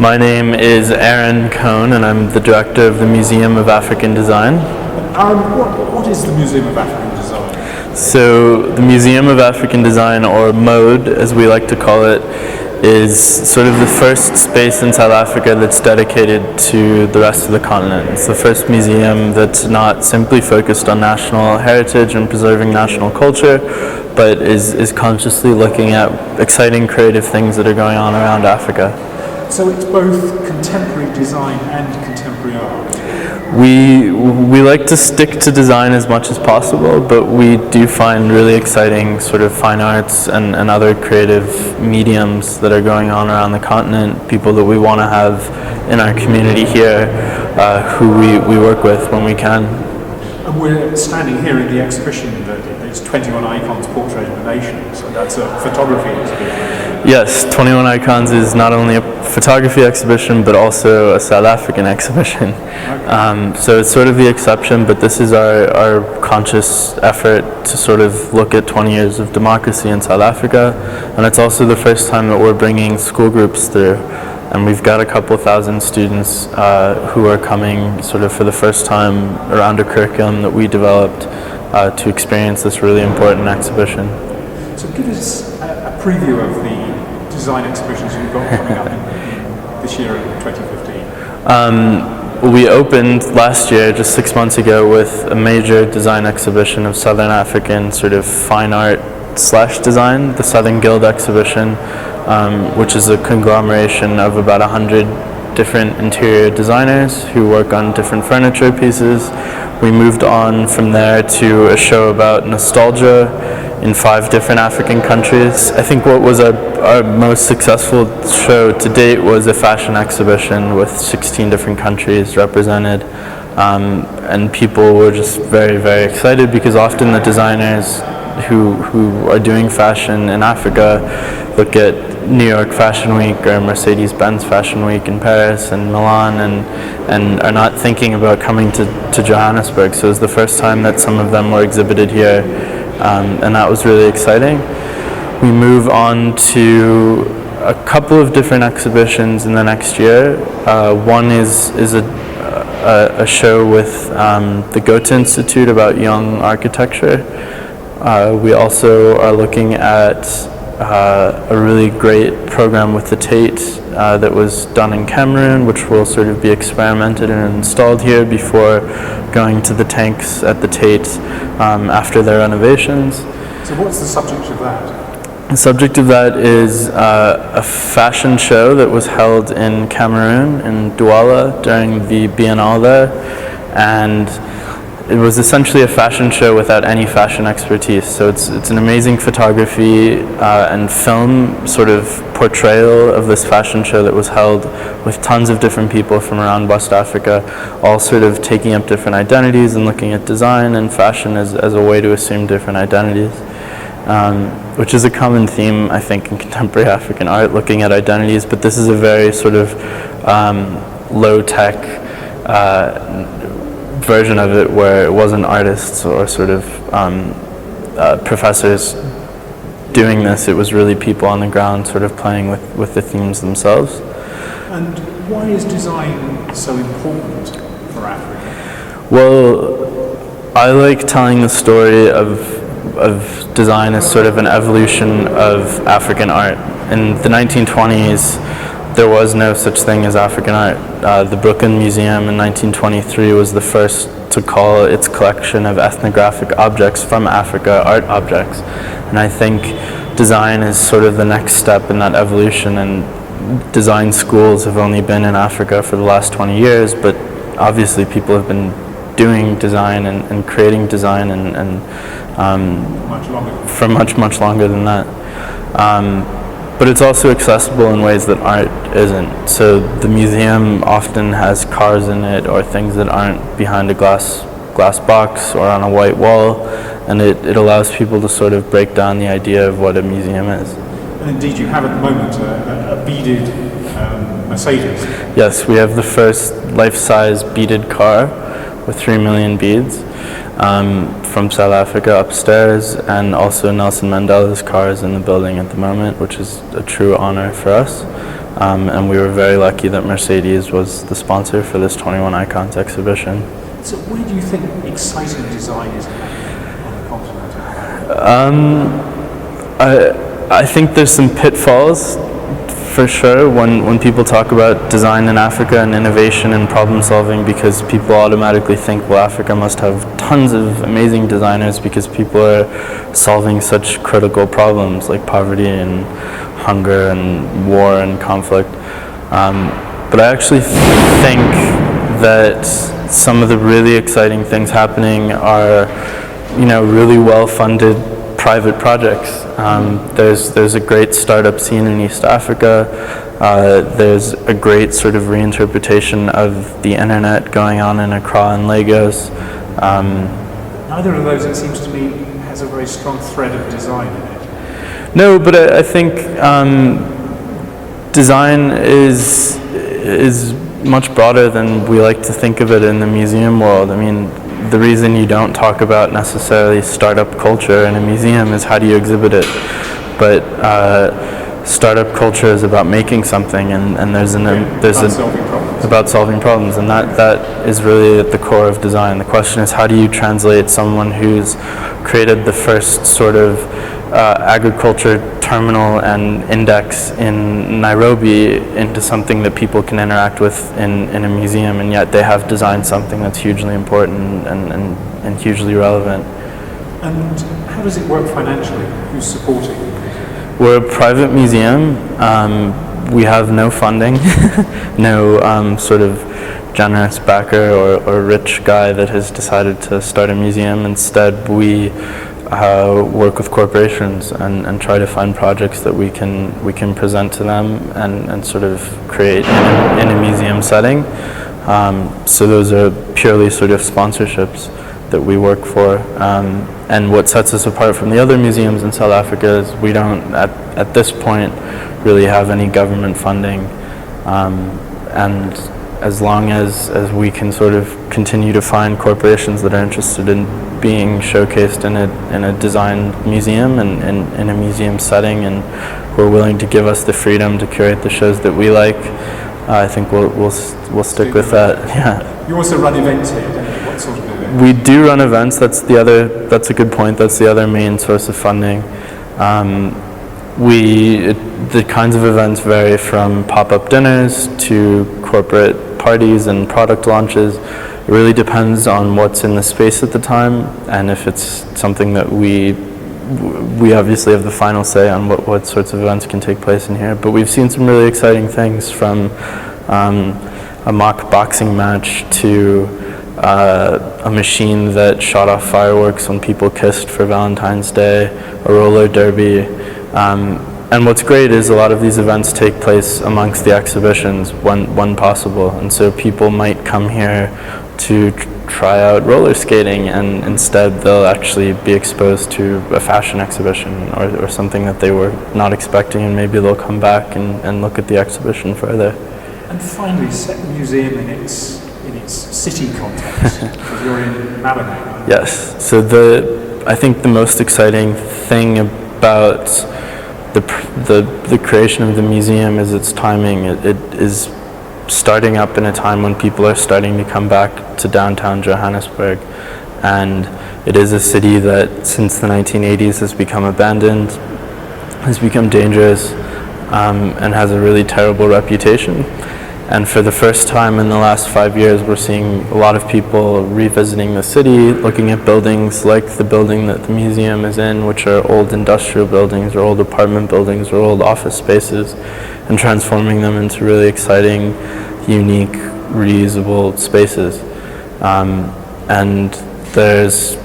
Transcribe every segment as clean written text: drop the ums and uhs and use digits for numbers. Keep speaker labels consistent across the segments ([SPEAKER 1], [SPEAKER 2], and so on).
[SPEAKER 1] My name is Kohn, and I'm the director of the Museum of African Design.
[SPEAKER 2] What is the Museum of African Design?
[SPEAKER 1] So the Museum of African Design, or MOAD as we like to call it, is sort of the first space in South Africa that's dedicated to the rest of the continent. It's the first museum that's not simply focused on national heritage and preserving national culture, but is consciously looking at exciting creative things that are going on around Africa.
[SPEAKER 2] So it's both contemporary design and contemporary art?
[SPEAKER 1] We like to stick to design as much as possible, but we do find really exciting sort of fine arts and other creative mediums that are going on around the continent, people that we want to have in our community here, who we work with when we can.
[SPEAKER 2] And we're standing here in the exhibition that it's 21 Icons Portrait of a Nation, so that's a photography exhibition.
[SPEAKER 1] Yes, 21 Icons is not only a photography exhibition, but also a South African exhibition.
[SPEAKER 2] Okay.
[SPEAKER 1] So it's sort of the exception, but this is our conscious effort to sort of look at 20 years of democracy in South Africa, and it's also the first time that we're bringing school groups through. And we've got a couple thousand students who are coming sort of for the first time around a curriculum that we developed to experience this really important exhibition.
[SPEAKER 2] So give us a preview of the design exhibitions you've got coming up this year in 2015.
[SPEAKER 1] We opened last year, just 6 months ago, with a major design exhibition of Southern African sort of fine art / design, the Southern Guild exhibition, which is a conglomeration of about 100 different interior designers who work on different furniture pieces. We moved on from there to a show about nostalgia in 5 different African countries. I think what was our most successful show to date was a fashion exhibition with 16 different countries represented. And people were just very, very excited because often the designers who are doing fashion in Africa look at New York Fashion Week or Mercedes-Benz Fashion Week in Paris and Milan and are not thinking about coming to Johannesburg. So it was the first time that some of them were exhibited here, and that was really exciting. We move on to a couple of different exhibitions in the next year. One is a show with the Goethe Institute about young architecture. We also are looking at a really great program with the Tate that was done in Cameroon, which will sort of be experimented and installed here before going to the tanks at the Tate after their renovations.
[SPEAKER 2] So what's the subject of that?
[SPEAKER 1] The subject of that is a fashion show that was held in Cameroon, in Douala, during the Biennale there, and it was essentially a fashion show without any fashion expertise. So it's an amazing photography and film sort of portrayal of this fashion show that was held with tons of different people from around West Africa, all sort of taking up different identities and looking at design and fashion as a way to assume different identities, which is a common theme, I think, in contemporary African art, looking at identities, but this is a very sort of low-tech version of it where it wasn't artists or sort of professors doing this. It was really people on the ground sort of playing with the themes themselves.
[SPEAKER 2] And why is design so important for Africa?
[SPEAKER 1] Well, I like telling the story of design as sort of an evolution of African art. In the 1920s, there was no such thing as African art. The Brooklyn Museum in 1923 was the first to call its collection of ethnographic objects from Africa art objects. And I think design is sort of the next step in that evolution, and design schools have only been in Africa for the last 20 years, but obviously people have been doing design and creating design and
[SPEAKER 2] much longer.
[SPEAKER 1] For much longer than that. But it's also accessible in ways that art isn't. So the museum often has cars in it or things that aren't behind a glass box or on a white wall, and it allows people to sort of break down the idea of what a museum is.
[SPEAKER 2] And indeed you have at the moment a beaded Mercedes.
[SPEAKER 1] Yes, we have the first life-size beaded car with 3 million beads from South Africa upstairs, and also Nelson Mandela's car is in the building at the moment, which is a true honor for us. And we were very lucky that Mercedes was the sponsor for this 21 Icons exhibition.
[SPEAKER 2] So where do you think exciting design is on the continent?
[SPEAKER 1] I think there's some pitfalls for sure when people talk about design in Africa and innovation and problem solving, because people automatically think, well, Africa must have tons of amazing designers because people are solving such critical problems like poverty and hunger and war and conflict. But I actually think that some of the really exciting things happening are, really well-funded private projects. There's a great startup scene in East Africa. There's a great sort of reinterpretation of the internet going on in Accra and Lagos.
[SPEAKER 2] Neither of those, it seems to me, has a very strong thread of design in it.
[SPEAKER 1] No, but I think design is much broader than we like to think of it in the museum world. I mean, the reason you don't talk about necessarily startup culture in a museum is how do you exhibit it. But startup culture is about making something, and about solving problems, and that is really at the core of design. The question is, how do you translate someone who's created the first sort of agriculture terminal and index in Nairobi into something that people can interact with in a museum, and yet they have designed something that's hugely important and hugely relevant.
[SPEAKER 2] And how does it work financially? Who's supporting?
[SPEAKER 1] We're a private museum. We have no funding, no sort of generous backer or rich guy that has decided to start a museum. Instead, we work with corporations and try to find projects that we can present to them and sort of create in a museum setting. So those are purely sort of sponsorships that we work for. And what sets us apart from the other museums in South Africa is we don't, at this point, really have any government funding. And as long as we can sort of continue to find corporations that are interested in being showcased in a designed museum and in a museum setting, and who are willing to give us the freedom to curate the shows that we like, I think we'll stick with that. Yeah.
[SPEAKER 2] You also run events here, don't you? What sort of events?
[SPEAKER 1] We do run events. That's a good point. That's the other main source of funding. The kinds of events vary from pop-up dinners to corporate parties and product launches. It really depends on what's in the space at the time, and if it's something that we obviously have the final say on what sorts of events can take place in here. But we've seen some really exciting things, from a mock boxing match to a machine that shot off fireworks when people kissed for Valentine's Day, a roller derby. And what's great is a lot of these events take place amongst the exhibitions when possible, and so people might come here to try out roller skating, and instead they'll actually be exposed to a fashion exhibition or something that they were not expecting, and maybe they'll come back and look at the exhibition further.
[SPEAKER 2] And finally, set the museum in its city context, because you're in Malaga.
[SPEAKER 1] Yes, so I think the most exciting thing about the creation of the museum is its timing. It is starting up in a time when people are starting to come back to downtown Johannesburg, and it is a city that since the 1980s has become abandoned, has become dangerous, and has a really terrible reputation. And for the first time in the last 5 years, we're seeing a lot of people revisiting the city, looking at buildings like the building that the museum is in, which are old industrial buildings or old apartment buildings or old office spaces, and transforming them into really exciting, unique, reusable spaces. And there's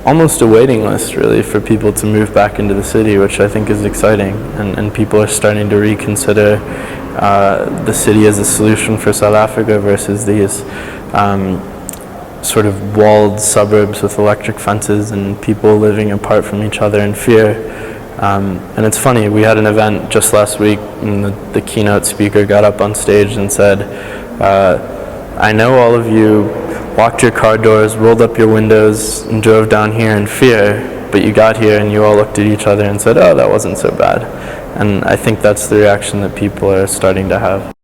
[SPEAKER 1] almost a waiting list, really, for people to move back into the city, which I think is exciting. And people are starting to reconsider the city as a solution for South Africa versus these sort of walled suburbs with electric fences and people living apart from each other in fear. And it's funny, we had an event just last week, and the keynote speaker got up on stage and said, I know all of you locked your car doors, rolled up your windows, and drove down here in fear, but you got here and you all looked at each other and said, oh, that wasn't so bad. And I think that's the reaction that people are starting to have.